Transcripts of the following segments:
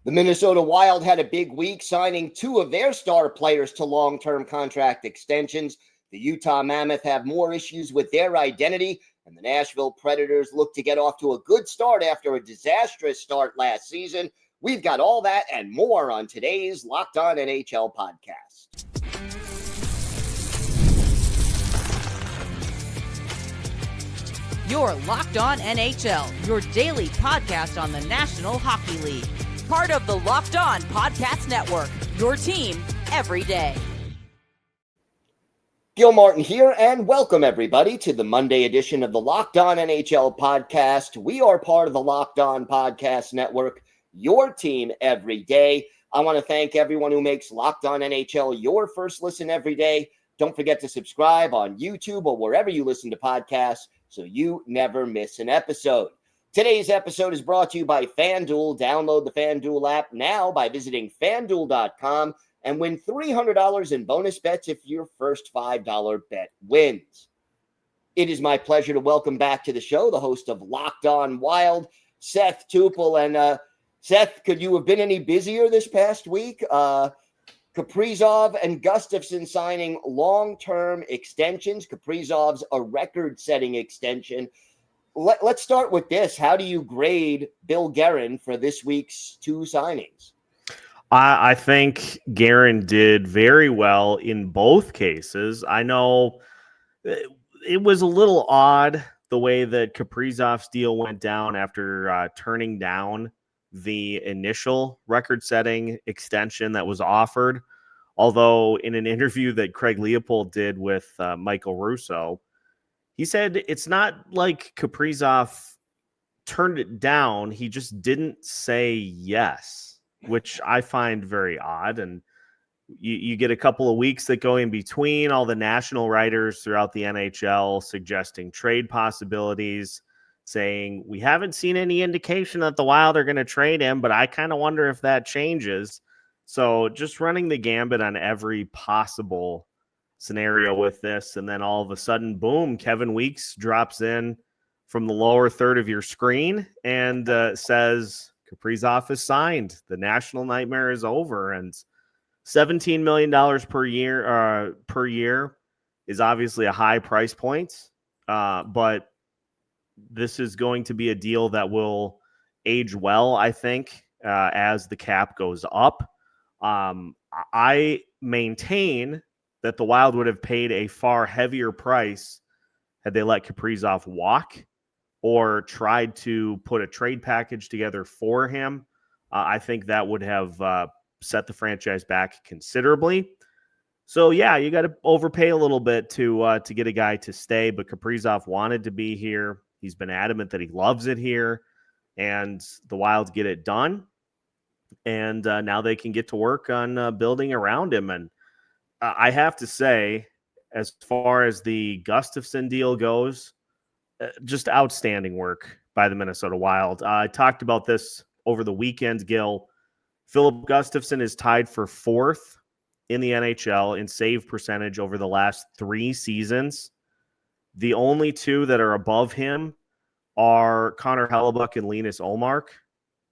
The Minnesota Wild had a big week, signing two of their star players to long-term contract extensions. The Utah Mammoth have more issues with their identity, and the Nashville Predators look to get off to a good start after a disastrous start last season. We've got all that and more on today's Locked On NHL podcast. You're Locked On NHL, your daily podcast on the National Hockey League. Part of the Locked On Podcast Network, your team every day. Gil Martin here, and welcome everybody to the Monday edition of the Locked On NHL podcast. We are part of the Locked On Podcast Network, your team every day. I want to thank everyone who makes Locked On NHL your first listen every day. Don't forget to subscribe on YouTube or wherever you listen to podcasts so you never miss an episode. Today's episode is brought to you by FanDuel. Download the FanDuel app now by visiting FanDuel.com and win $300 in bonus bets if your first $5 bet wins. It is my pleasure to welcome back to the show the host of Locked On Wild, Seth Toupal. And Seth, could you have been any busier this past week? Kaprizov and Gustavsson signing long-term extensions. Kaprizov's a record-setting extension. Let's start with this. How do you grade Bill Guerin for this week's two signings? I think Guerin did very well in both cases. I know it was a little odd the way that Kaprizov's deal went down after turning down the initial record-setting extension that was offered. Although in an interview that Craig Leopold did with Michael Russo, he said it's not like Kaprizov turned it down. He just didn't say yes, which I find very odd. And you get a couple of weeks that go in between, all the national writers throughout the NHL suggesting trade possibilities, saying we haven't seen any indication that the Wild are going to trade him, but I kind of wonder if that changes. So just running the gambit on every possible scenario with this, and then all of a sudden, boom, Kevin Weeks drops in from the lower third of your screen and says Kaprizov is signed. The national nightmare is over, and $17 million per year is obviously a high price point, but this is going to be a deal that will age well, I think, as the cap goes up. I maintain that the Wild would have paid a far heavier price had they let Kaprizov walk or tried to put a trade package together for him. I think that would have set the franchise back considerably. So, yeah, you got to overpay a little bit to get a guy to stay, but Kaprizov wanted to be here. He's been adamant that he loves it here, and the Wild get it done. And now they can get to work on building around him. And I have to say, as far as the Gustavsson deal goes, just outstanding work by the Minnesota Wild. I talked about this over the weekend, Gil. Filip Gustavsson is tied for fourth in the NHL in save percentage over the last 3 seasons. The only two that are above him are Connor Hellebuyck and Linus Ullmark.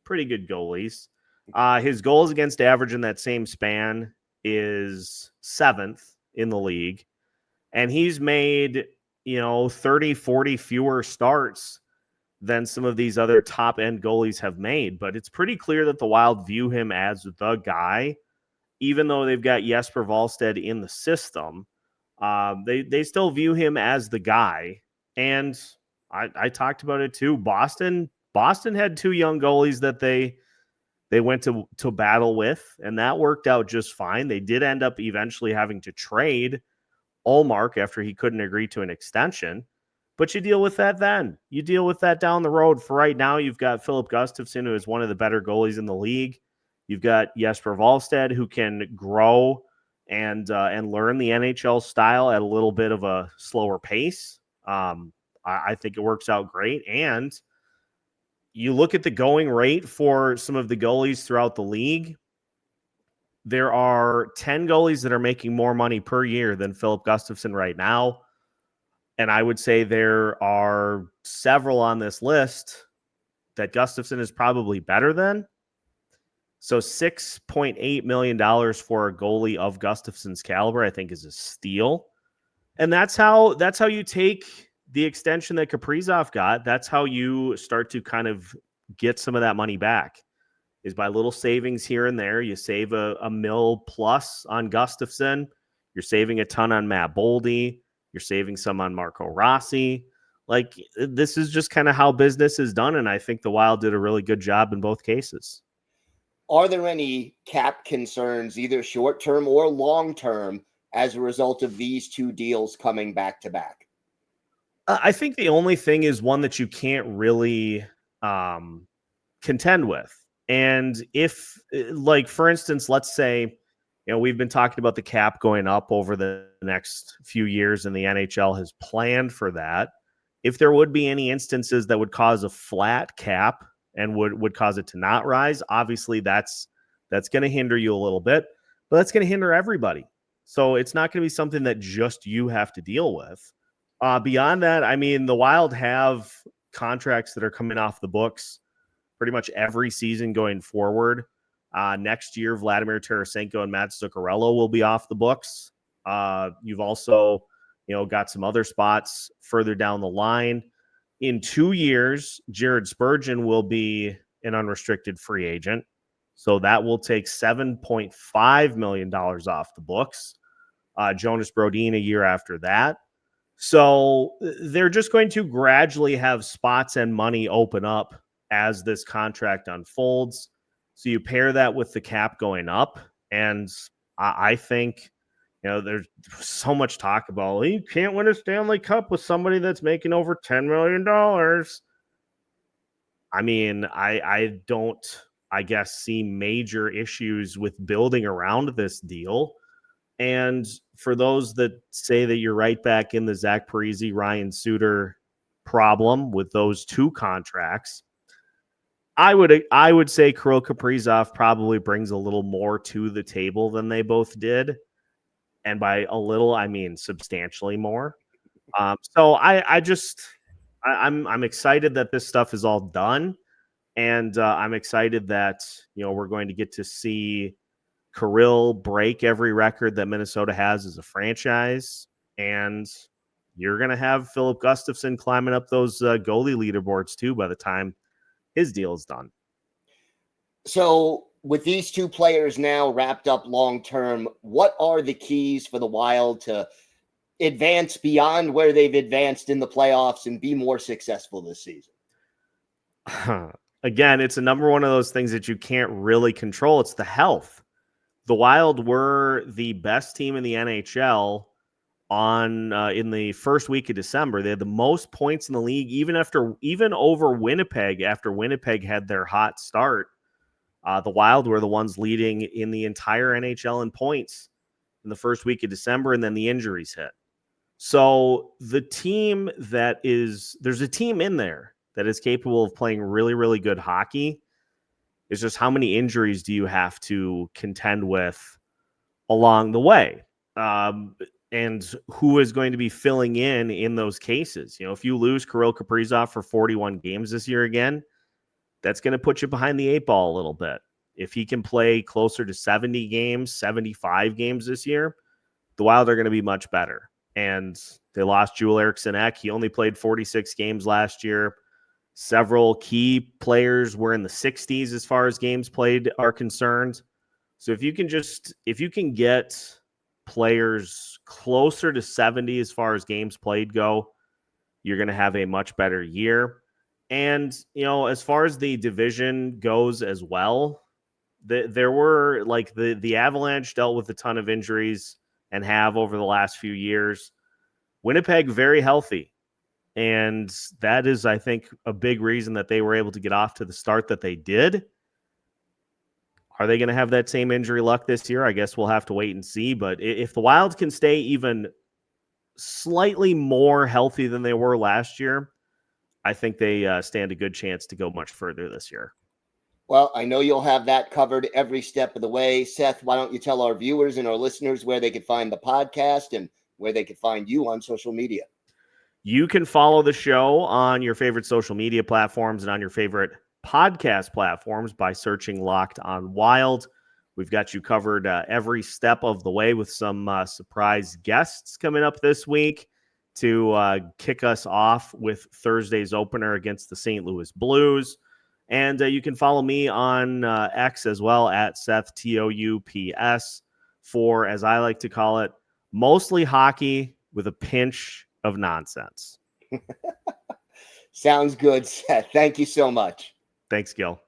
Pretty good goalies. His goals against average in that same span is 7th in the league. And he's made, 30, 40 fewer starts than some of these other top-end goalies have made. But it's pretty clear that the Wild view him as the guy, even though they've got Jesper Wallstedt in the system. They still view him as the guy. And I talked about it too. Boston had 2 young goalies that they went to battle with, and that worked out just fine. They did end up eventually having to trade Ullmark after he couldn't agree to an extension, but you deal with that then. You deal with that down the road. For right now, you've got Filip Gustavsson, who is one of the better goalies in the league. You've got Jesper Wallstedt, who can grow and learn the NHL style at a little bit of a slower pace. I think it works out great, and you look at the going rate for some of the goalies throughout the league, there are 10 goalies that are making more money per year than Filip Gustavsson right now. And I would say there are several on this list that Gustavsson is probably better than. So $6.8 million for a goalie of Gustavsson's caliber, I think, is a steal. And that's how you take the extension that Kaprizov got. That's how you start to kind of get some of that money back, is by little savings here and there. You save a mil plus on Gustavsson. You're saving a ton on Matt Boldy. You're saving some on Marco Rossi. Like, this is just kind of how business is done, and I think the Wild did a really good job in both cases. Are there any cap concerns, either short-term or long-term, as a result of these two deals coming back to back? I think the only thing is one that you can't really contend with. And if, like, for instance, let's say, we've been talking about the cap going up over the next few years, and the NHL has planned for that. If there would be any instances that would cause a flat cap and would cause it to not rise, obviously that's going to hinder you a little bit, but that's going to hinder everybody. So it's not going to be something that just you have to deal with. Beyond that, I mean, the Wild have contracts that are coming off the books pretty much every season going forward. Next year, Vladimir Tarasenko and Matt Zuccarello will be off the books. You've also, got some other spots further down the line. In 2 years, Jared Spurgeon will be an unrestricted free agent. So that will take $7.5 million off the books. Jonas Brodin a year after that. So they're just going to gradually have spots and money open up as this contract unfolds. So you pair that with the cap going up, and I think, there's so much talk about, you can't win a Stanley Cup with somebody that's making over $10 million. I mean, I don't, I guess, see major issues with building around this deal. And for those that say that you're right back in the Zach Parise, Ryan Suter problem with those two contracts, I would say Kirill Kaprizov probably brings a little more to the table than they both did. And by a little, I mean substantially more. So I'm excited that this stuff is all done. And I'm excited that, we're going to get to see Kirill break every record that Minnesota has as a franchise. And you're going to have Filip Gustavsson climbing up those goalie leaderboards too by the time his deal is done. So with these two players now wrapped up long-term, what are the keys for the Wild to advance beyond where they've advanced in the playoffs and be more successful this season? Again, it's another one of those things that you can't really control. It's the health. The Wild were the best team in the NHL in the first week of December. They had the most points in the league, even over Winnipeg after Winnipeg had their hot start. The Wild were the ones leading in the entire NHL in points in the first week of December, and then the injuries hit. So there's a team in there that is capable of playing really, really good hockey. It's just how many injuries do you have to contend with along the way? And who is going to be filling in those cases? If you lose Kirill Kaprizov for 41 games this year again, that's going to put you behind the eight ball a little bit. If he can play closer to 70 games, 75 games this year, the Wild are going to be much better. And they lost Joel Eriksson Ek. He only played 46 games last year. Several key players were in the 60s as far as games played are concerned. So if you can get players closer to 70 as far as games played go, you're going to have a much better year. And, as far as the division goes as well, there were, like, the Avalanche dealt with a ton of injuries and have over the last few years. Winnipeg, very healthy. And that is, I think, a big reason that they were able to get off to the start that they did. Are they going to have that same injury luck this year? I guess we'll have to wait and see. But if the Wild can stay even slightly more healthy than they were last year, I think they stand a good chance to go much further this year. Well, I know you'll have that covered every step of the way. Seth, why don't you tell our viewers and our listeners where they could find the podcast and where they could find you on social media? You can follow the show on your favorite social media platforms and on your favorite podcast platforms by searching Locked On Wild. We've got you covered every step of the way with some surprise guests coming up this week to kick us off with Thursday's opener against the St. Louis Blues. And you can follow me on X as well at Seth, Toups, for, as I like to call it, mostly hockey with a pinch of nonsense. Sounds good, Seth. Thank you so much. Thanks, Gil.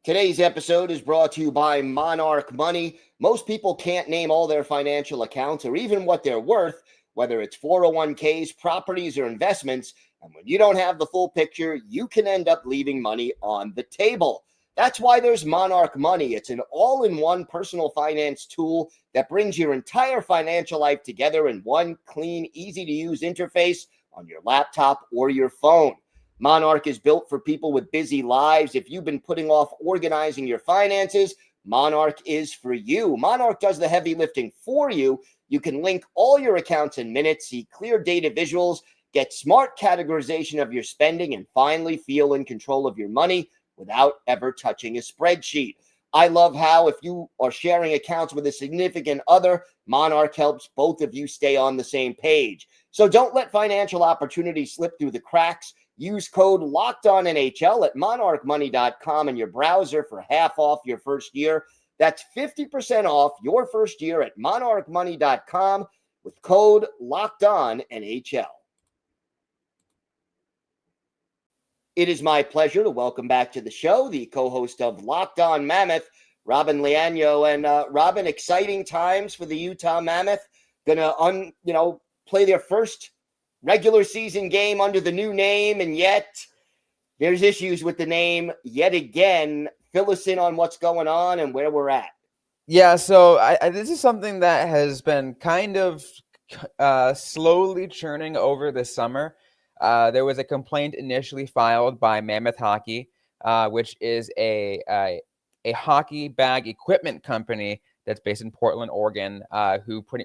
Today's episode is brought to you by Monarch Money. Most people can't name all their financial accounts or even what they're worth, whether it's 401ks, properties, or investments. And when you don't have the full picture, you can end up leaving money on the table. That's why there's Monarch Money. It's an all-in-one personal finance tool that brings your entire financial life together in one clean, easy-to-use interface on your laptop or your phone. Monarch is built for people with busy lives. If you've been putting off organizing your finances, Monarch is for you. Monarch does the heavy lifting for you. You can link all your accounts in minutes, see clear data visuals, get smart categorization of your spending, and finally feel in control of your money without ever touching a spreadsheet. I love how if you are sharing accounts with a significant other, Monarch helps both of you stay on the same page. So don't let financial opportunities slip through the cracks. Use code LOCKEDONNHL at monarchmoney.com in your browser for half off your first year. That's 50% off your first year at monarchmoney.com with code LOCKEDONNHL. It is my pleasure to welcome back to the show the co-host of Locked On Mammoth, Robyn Leano. And Robyn, exciting times for the Utah Mammoth. Gonna play their first regular season game under the new name, and yet there's issues with the name yet again. Fill us in on what's going on and where we're at. Yeah, so this is something that has been kind of slowly churning over the summer. There was a complaint initially filed by Mammoth Hockey, which is a hockey bag equipment company that's based in Portland, Oregon,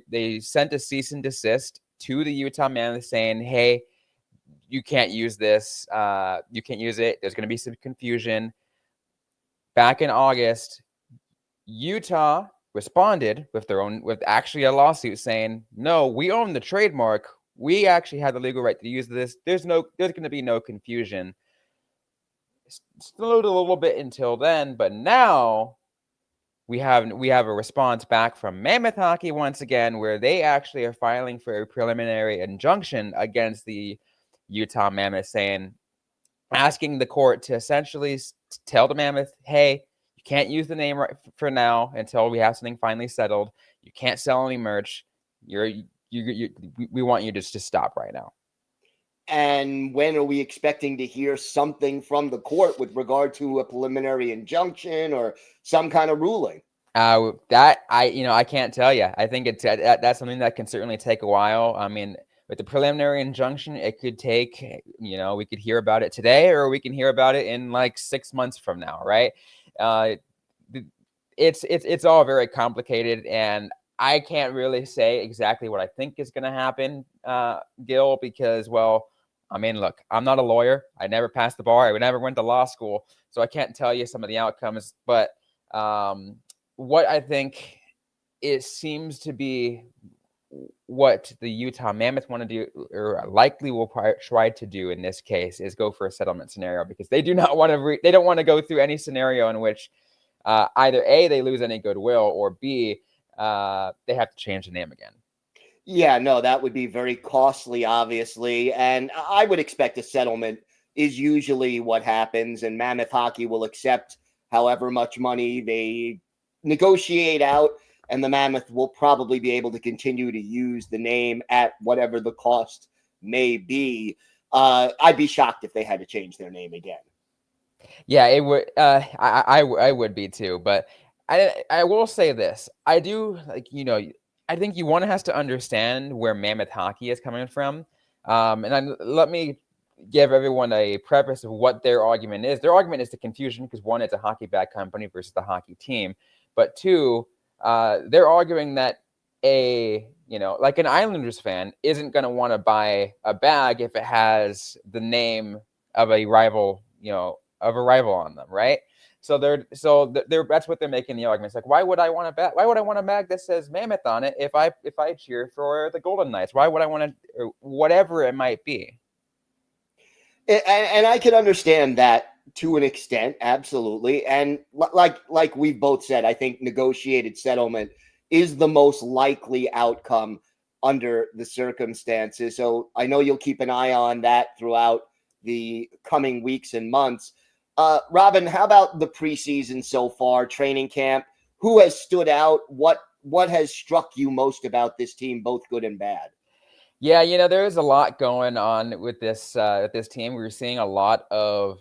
they sent a cease and desist to the Utah Mammoth saying, hey, you can't use this. You can't use it. There's going to be some confusion. Back in August, Utah responded with actually a lawsuit saying, no, we own the trademark. We actually have the legal right to use this. There's going to be no confusion. Slowed a little bit until then, but now we have a response back from Mammoth Hockey once again, where they actually are filing for a preliminary injunction against the Utah Mammoth, asking the court to essentially tell the Mammoth, hey, you can't use the name right for now until we have something finally settled. You can't sell any merch. We want you to just stop right now. And when are we expecting to hear something from the court with regard to a preliminary injunction or some kind of ruling? I can't tell you. I think that's something that can certainly take a while. I mean, with the preliminary injunction, it could take, we could hear about it today, or we can hear about it in like 6 months from now, right? It's all very complicated, and I can't really say exactly what I think is going to happen, Gil, because, look, I'm not a lawyer. I never passed the bar. I never went to law school, so I can't tell you some of the outcomes. But what I think it seems to be what the Utah Mammoth want to do, or likely will try to do in this case, is go for a settlement scenario, because they do not want to. They don't want to go through any scenario in which either A, they lose any goodwill, or B, they have to change the name again. Yeah, no, that would be very costly, obviously. And I would expect a settlement is usually what happens. And Mammoth Hockey will accept however much money they negotiate out. And the Mammoth will probably be able to continue to use the name at whatever the cost may be. I'd be shocked if they had to change their name again. Yeah, it would. I would be too. But I will say this. I do, I think one has to understand where Mammoth Hockey is coming from. Let me give everyone a preface of what their argument is. Their argument is the confusion, because one, it's a hockey bag company versus the hockey team. But two, they're arguing that a like an Islanders fan isn't going to want to buy a bag if it has the name of a rival, on them, right? So that's what they're making the argument. It's like, why would I want a bag that says Mammoth on it if I cheer for the Golden Knights? Why would I want to, or whatever it might be? And I can understand that to an extent, absolutely. And like we've both said, I think negotiated settlement is the most likely outcome under the circumstances. So I know you'll keep an eye on that throughout the coming weeks and months. Robyn, how about the preseason so far, training camp? Who has stood out? What has struck you most about this team, both good and bad? Yeah, there's a lot going on with this team. We're seeing a lot of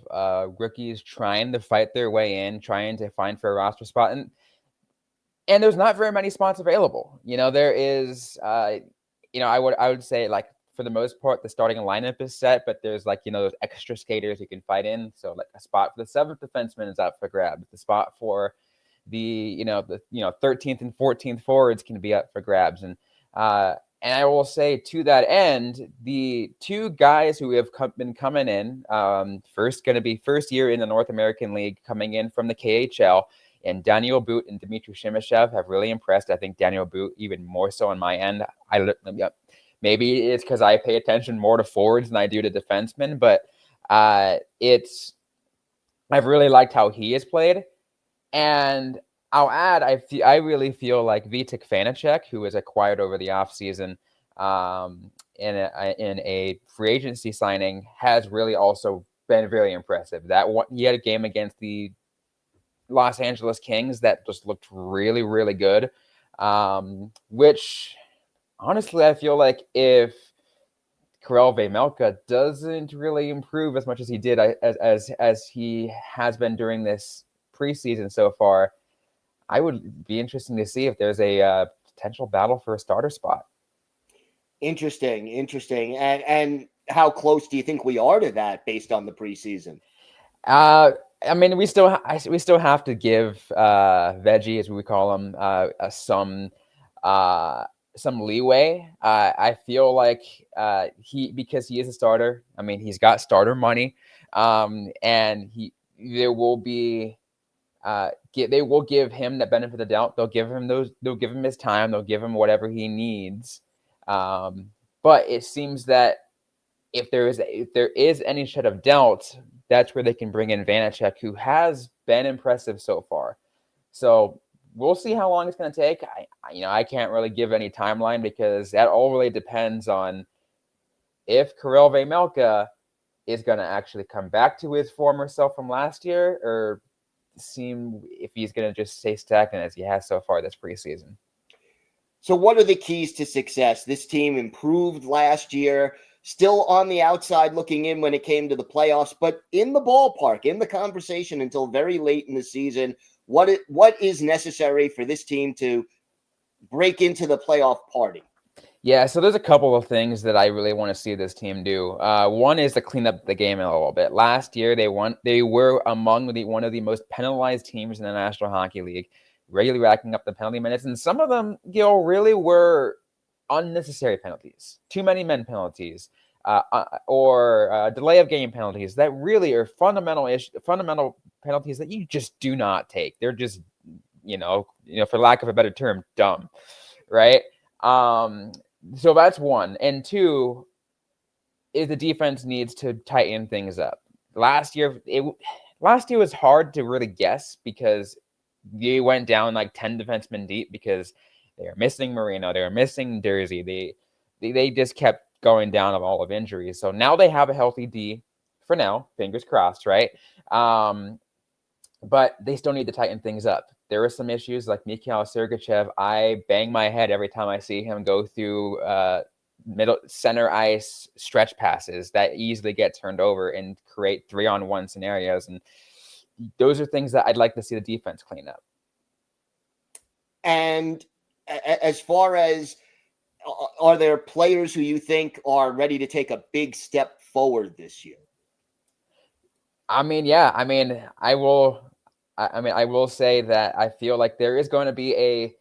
rookies trying to fight their way in, trying to find for a roster spot, and there's not very many spots available. There is, I would say, like, for the most part, the starting lineup is set, but there's those extra skaters you can fight in. So like a spot for the 7th defenseman is up for grabs. The spot for the 13th and 14th forwards can be up for grabs. And I will say, to that end, the two guys who have been coming in, first year in the North American League, coming in from the KHL, and Daniel Boot and Dmitry Shimashev have really impressed. I think Daniel Boot even more so on my end. Maybe it's because I pay attention more to forwards than I do to defensemen, but I've really liked how he has played. And I'll add, I really feel like Vitek Vanacek, who was acquired over the offseason in a free agency signing, has really also been very impressive. He had a game against the Los Angeles Kings that just looked really, really good, which honestly, I feel like if Kirill Vejmelka doesn't really improve as much as he did, as he has been during this preseason so far, I would be interested to see if there's a potential battle for a starter spot. Interesting. And how close do you think we are to that based on the preseason? I mean, we still have to give Veggie, as we call him, some leeway. I feel like because he is a starter. I mean, he's got starter money, and they will give him the benefit of the doubt. They'll give him his time. They'll give him whatever he needs. But it seems that if there is any shed of doubt, that's where they can bring in Vanacek, who has been impressive so far. So we'll see how long it's going to take. I can't really give any timeline, because that all really depends on if Kirill Vejmelka is going to actually come back to his former self from last year, or if he's going to just stay stagnant as he has so far this preseason. So what are the keys to success? This team improved last year, still on the outside looking in when it came to the playoffs, but in the ballpark, in the conversation until very late in the season. What is necessary for this team to break into the playoff party? Yeah, so there's a couple of things that I really want to see this team do. One is to clean up the game a little bit. Last year, they were among one of the most penalized teams in the National Hockey League, regularly racking up the penalty minutes, and some of them, really were unnecessary penalties, too many men penalties, or delay of game penalties that really are fundamental penalties that you just do not take. They're just, for lack of a better term, dumb, right? So that's one. And two is the defense needs to tighten things up. Last year was hard to really guess, because they went down like 10 defensemen deep, because they were missing Marino, they were missing Dursey. They just kept going down of all of injuries. So now they have a healthy D for now, fingers crossed, right? But they still need to tighten things up. There are some issues like Mikhail Sergachev. I bang my head every time I see him go through middle center ice stretch passes that easily get turned over and create 3-on-1 scenarios. And those are things that I'd like to see the defense clean up. And as far as, are there players who you think are ready to take a big step forward this year? I mean, yeah. I will say that I feel like there is going to be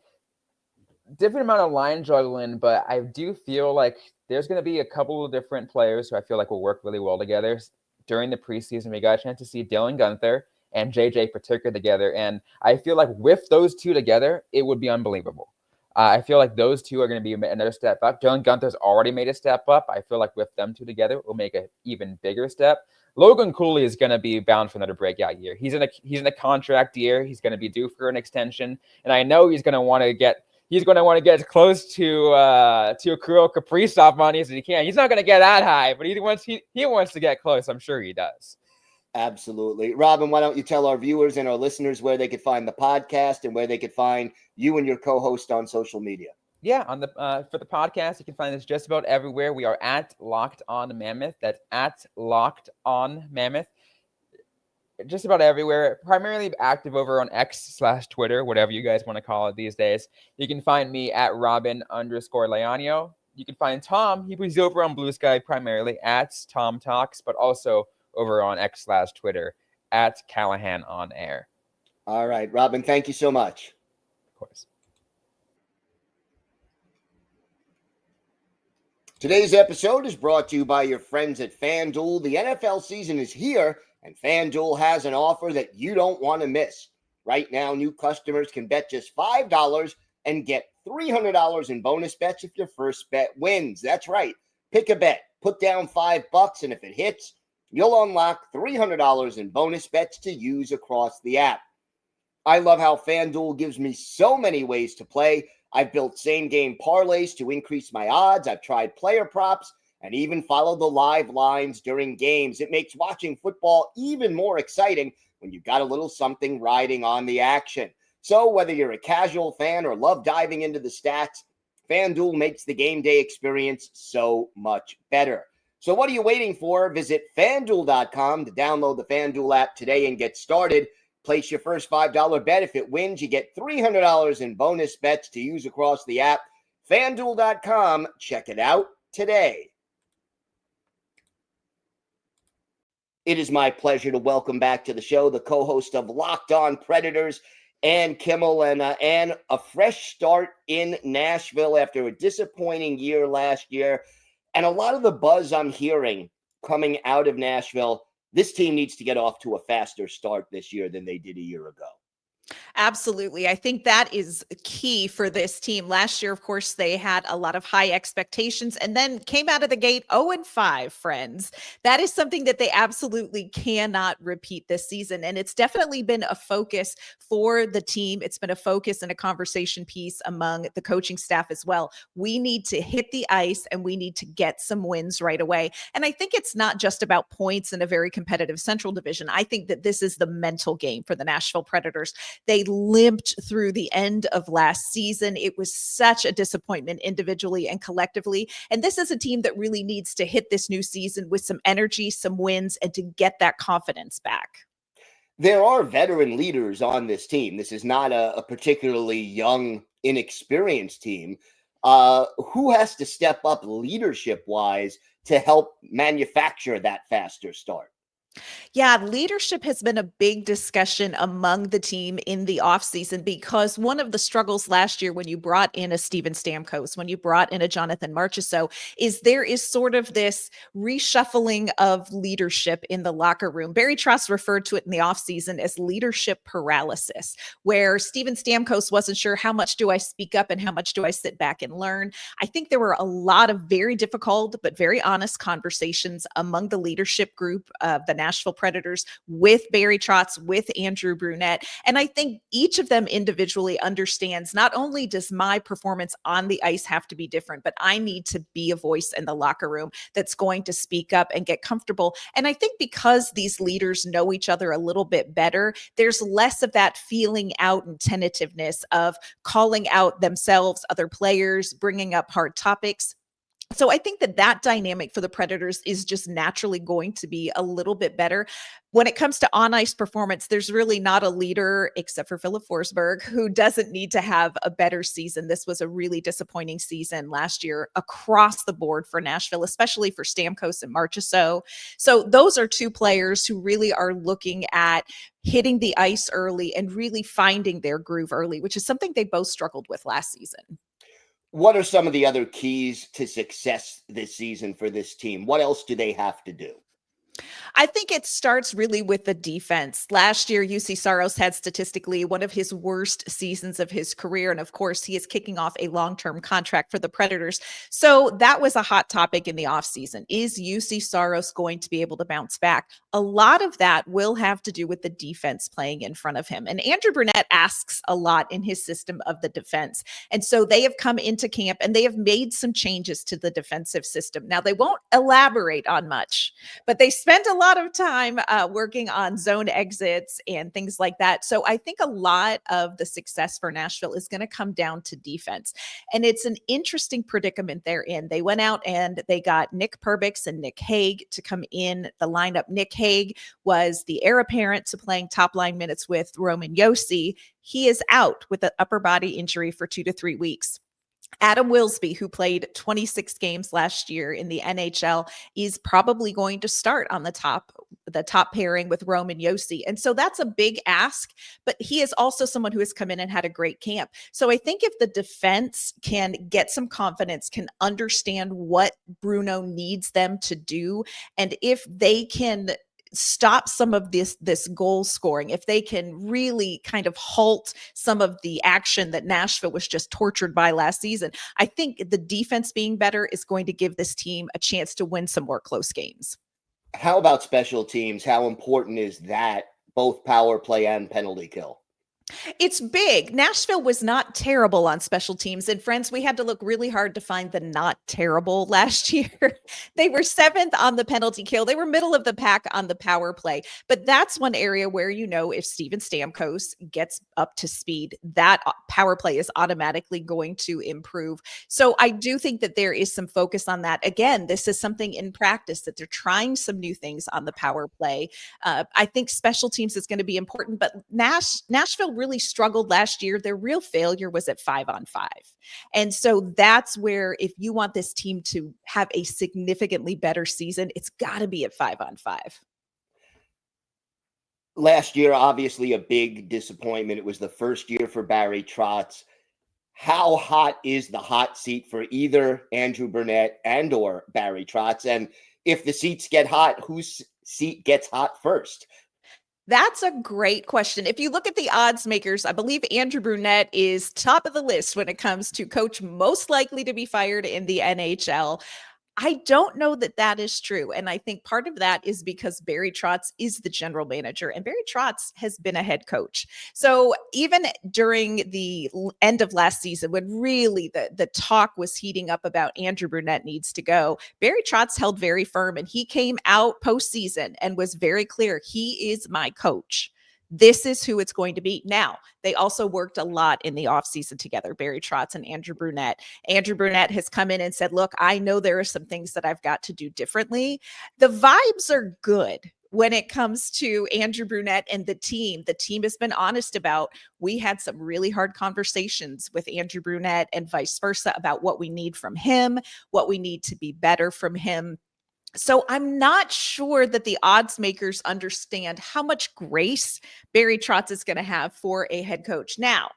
different amount of line juggling, but I do feel like there's going to be a couple of different players who I feel like will work really well together. During the preseason, we got a chance to see Dylan Guenther and JJ Paterka together, and I feel like with those two together, it would be unbelievable. I feel like those two are going to be another step up. Dylan Guenther's already made a step up. I feel like with them two together, it will make an even bigger step. Logan Cooley is going to be bound for another breakout year. He's in a contract year. He's going to be due for an extension, and I know he's going to want to get as close to Kirill Kaprizov money as he can. He's not going to get that high, but he wants to get close. I'm sure he does. Absolutely. Robyn, why don't you tell our viewers and our listeners where they could find the podcast and where they could find you and your co-host on social media? Yeah, on the for the podcast, you can find us just about everywhere. We are at Locked On Mammoth. That's at Locked On Mammoth. Just about everywhere. Primarily active over on X/Twitter, whatever you guys want to call it these days. You can find me at Robyn_Leano. You can find Tom. He's over on Blue Sky primarily at Tom Talks, but also over on X/Twitter at Callahan on Air. All right, Robyn, thank you so much. Of course. Today's episode is brought to you by your friends at FanDuel. The NFL season is here, and FanDuel has an offer that you don't want to miss. Right now, new customers can bet just $5 and get $300 in bonus bets if your first bet wins. That's right. Pick a bet, put down $5, and if it hits, you'll unlock $300 in bonus bets to use across the app. I love how FanDuel gives me so many ways to play. I've built same-game parlays to increase my odds. I've tried player props and even followed the live lines during games. It makes watching football even more exciting when you've got a little something riding on the action. So whether you're a casual fan or love diving into the stats, FanDuel makes the game day experience so much better. So what are you waiting for? Visit FanDuel.com to download the FanDuel app today and get started. Place your first $5 bet. If it wins, you get $300 in bonus bets to use across the app. FanDuel.com. Check it out today. It is my pleasure to welcome back to the show the co-host of Locked On Predators, Ann Kimmel, and a fresh start in Nashville after a disappointing year last year. And a lot of the buzz I'm hearing coming out of Nashville, this team needs to get off to a faster start this year than they did a year ago. Absolutely. I think that is key for this team. Last year, of course, they had a lot of high expectations and then came out of the gate 0-5, friends. That is something that they absolutely cannot repeat this season. And it's definitely been a focus for the team. It's been a focus and a conversation piece among the coaching staff as well. We need to hit the ice and we need to get some wins right away. And I think it's not just about points in a very competitive Central Division. I think that this is the mental game for the Nashville Predators. They limped through the end of last season. It was such a disappointment individually and collectively. And this is a team that really needs to hit this new season with some energy, some wins, and to get that confidence back. There are veteran leaders on this team. This is not a particularly young, inexperienced team. Who has to step up leadership-wise to help manufacture that faster start? Yeah, leadership has been a big discussion among the team in the offseason because one of the struggles last year when you brought in a Steven Stamkos, when you brought in a Jonathan Marchessault, is there is sort of this reshuffling of leadership in the locker room. Barry Trotz referred to it in the offseason as leadership paralysis, where Steven Stamkos wasn't sure how much do I speak up and how much do I sit back and learn. I think there were a lot of very difficult but very honest conversations among the leadership group of the Nashville Predators with Barry Trotz, with Andrew Brunette. And I think each of them individually understands not only does my performance on the ice have to be different, but I need to be a voice in the locker room that's going to speak up and get comfortable. And I think because these leaders know each other a little bit better, there's less of that feeling out and tentativeness of calling out themselves, other players, bringing up hard topics. So I think that that dynamic for the Predators is just naturally going to be a little bit better. When it comes to on-ice performance, there's really not a leader except for Filip Forsberg who doesn't need to have a better season. This was a really disappointing season last year across the board for Nashville, especially for Stamkos and Marchessault. So those are two players who really are looking at hitting the ice early and really finding their groove early, which is something they both struggled with last season. What are some of the other keys to success this season for this team? What else do they have to do? I think it starts really with the defense. Last year, UC Saros had statistically one of his worst seasons of his career. And of course, he is kicking off a long-term contract for the Predators. So that was a hot topic in the offseason. Is UC Saros going to be able to bounce back? A lot of that will have to do with the defense playing in front of him. And Andrew Brunette asks a lot in his system of the defense. And so they have come into camp and they have made some changes to the defensive system. Now, they won't elaborate on much, but they spent a lot of time working on zone exits and things like that. So I think a lot of the success for Nashville is going to come down to defense. And it's an interesting predicament they're in. They went out and they got Nick Perbix and Nick Hague to come in the lineup. Nick Hague was the heir apparent to playing top line minutes with Roman Josi. He is out with an upper body injury for 2 to 3 weeks. Adam Wilsby, who played 26 games last year in the NHL, is probably going to start on the top pairing with Roman Josi. And so that's a big ask, but he is also someone who has come in and had a great camp. So I think if the defense can get some confidence, can understand what Bruno needs them to do, and if they can stop some of this goal scoring, if they can really kind of halt some of the action that Nashville was just tortured by last season, I think the defense being better is going to give this team a chance to win some more close games. How about special teams? How important is that, both power play and penalty kill? It's big. Nashville was not terrible on special teams. And friends, we had to look really hard to find the not terrible last year. They were 7th on the penalty kill. They were middle of the pack on the power play. But that's one area where, if Steven Stamkos gets up to speed, that power play is automatically going to improve. So I do think that there is some focus on that. Again, this is something in practice that they're trying some new things on the power play. I think special teams is going to be important, but Nashville really struggled last year. Their real failure was at 5-on-5. And so that's where, if you want this team to have a significantly better season, it's got to be at 5-on-5. Last year, obviously a big disappointment. It was the first year for Barry Trotz. How hot is the hot seat for either Andrew Brunette and or Barry Trotz? And if the seats get hot, whose seat gets hot first? That's a great question. If you look at the odds makers, I believe Andrew Brunette is top of the list when it comes to coach most likely to be fired in the NHL. I don't know that that is true. And I think part of that is because Barry Trotz is the general manager and Barry Trotz has been a head coach. So even during the end of last season, when really the talk was heating up about Andrew Brunette needs to go, Barry Trotz held very firm and he came out postseason and was very clear. He is my coach. This is who it's going to be. Now, they also worked a lot in the offseason together, Barry Trotz and Andrew Brunette. Andrew Brunette has come in and said, look, I know there are some things that I've got to do differently. The vibes are good when it comes to Andrew Brunette and the team. The team has been honest about, we had some really hard conversations with Andrew Brunette and vice versa about what we need from him, what we need to be better from him. So I'm not sure that the odds makers understand how much grace Barry Trotz is going to have for a head coach. Now,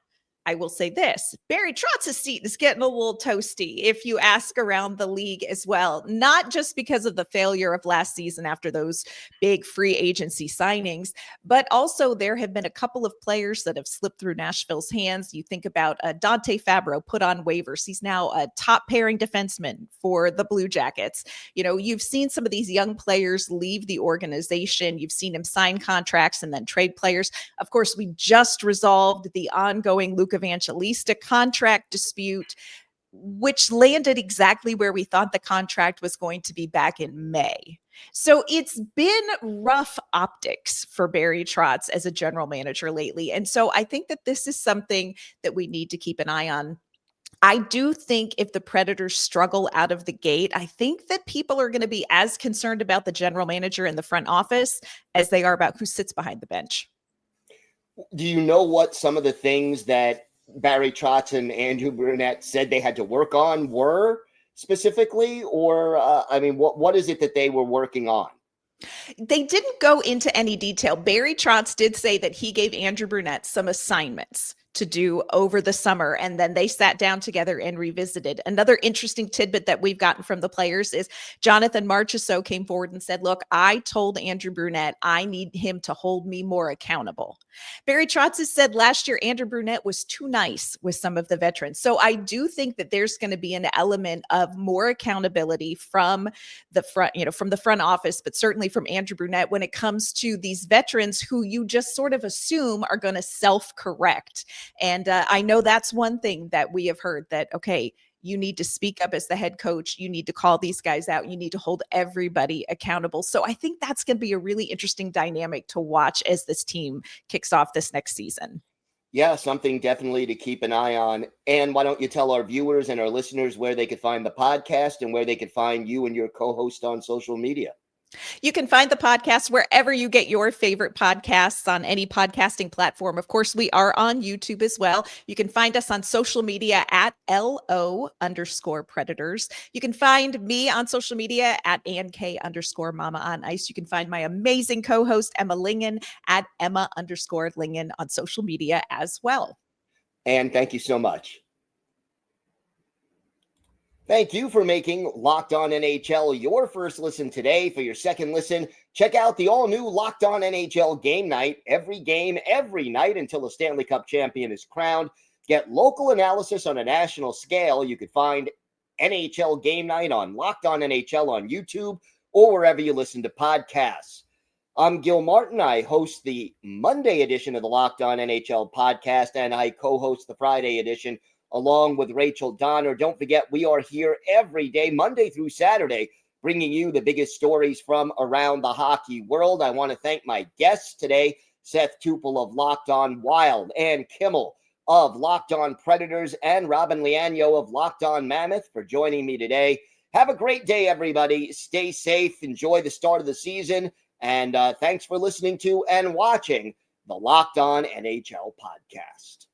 I will say this, Barry Trotz's seat is getting a little toasty if you ask around the league as well, not just because of the failure of last season after those big free agency signings, but also there have been a couple of players that have slipped through Nashville's hands. You think about Dante Fabro put on waivers. He's now a top pairing defenseman for the Blue Jackets. You've seen some of these young players leave the organization. You've seen him sign contracts and then trade players. Of course, we just resolved the ongoing Luca Evangelista contract dispute, which landed exactly where we thought the contract was going to be back in May. So it's been rough optics for Barry Trotz as a general manager lately. And so I think that this is something that we need to keep an eye on. I do think if the Predators struggle out of the gate, I think that people are going to be as concerned about the general manager in the front office as they are about who sits behind the bench. Do you know what some of the things that Barry Trotz and Andrew Brunette said they had to work on were specifically? Or, what is it that they were working on? They didn't go into any detail. Barry Trotz did say that he gave Andrew Brunette some assignments to do over the summer. And then they sat down together and revisited. Another interesting tidbit that we've gotten from the players is Jonathan Marchessault came forward and said, look, I told Andrew Brunette I need him to hold me more accountable. Barry Trotz has said last year Andrew Brunette was too nice with some of the veterans. So I do think that there's going to be an element of more accountability from the front, from the front office, but certainly from Andrew Brunette when it comes to these veterans who you just sort of assume are going to self-correct. And I know that's one thing that we have heard, that, okay, you need to speak up as the head coach. You need to call these guys out. You need to hold everybody accountable. So I think that's going to be a really interesting dynamic to watch as this team kicks off this next season. Yeah, something definitely to keep an eye on. And why don't you tell our viewers and our listeners where they could find the podcast and where they could find you and your co-host on social media? You can find the podcast wherever you get your favorite podcasts, on any podcasting platform. Of course, we are on YouTube as well. You can find us on social media at LO_Predators. You can find me on social media at ANK_Mama on Ice. You can find my amazing co-host Emma Lingen at Emma_Lingen on social media as well. And thank you so much. Thank you for making Locked On NHL your first listen today. For your second listen, check out the all-new Locked On NHL Game Night. Every game, every night until a Stanley Cup champion is crowned. Get local analysis on a national scale. You could find NHL Game Night on Locked On NHL on YouTube or wherever you listen to podcasts. I'm Gil Martin. I host the Monday edition of the Locked On NHL podcast, and I co-host the Friday edition along with Rachel Donner. Don't forget, we are here every day, Monday through Saturday, bringing you the biggest stories from around the hockey world. I want to thank my guests today, Seth Toupal of Locked On Wild, and Kimmel of Locked On Predators, and Robyn Leano of Locked On Mammoth for joining me today. Have a great day, everybody. Stay safe. Enjoy the start of the season. And thanks for listening to and watching the Locked On NHL podcast.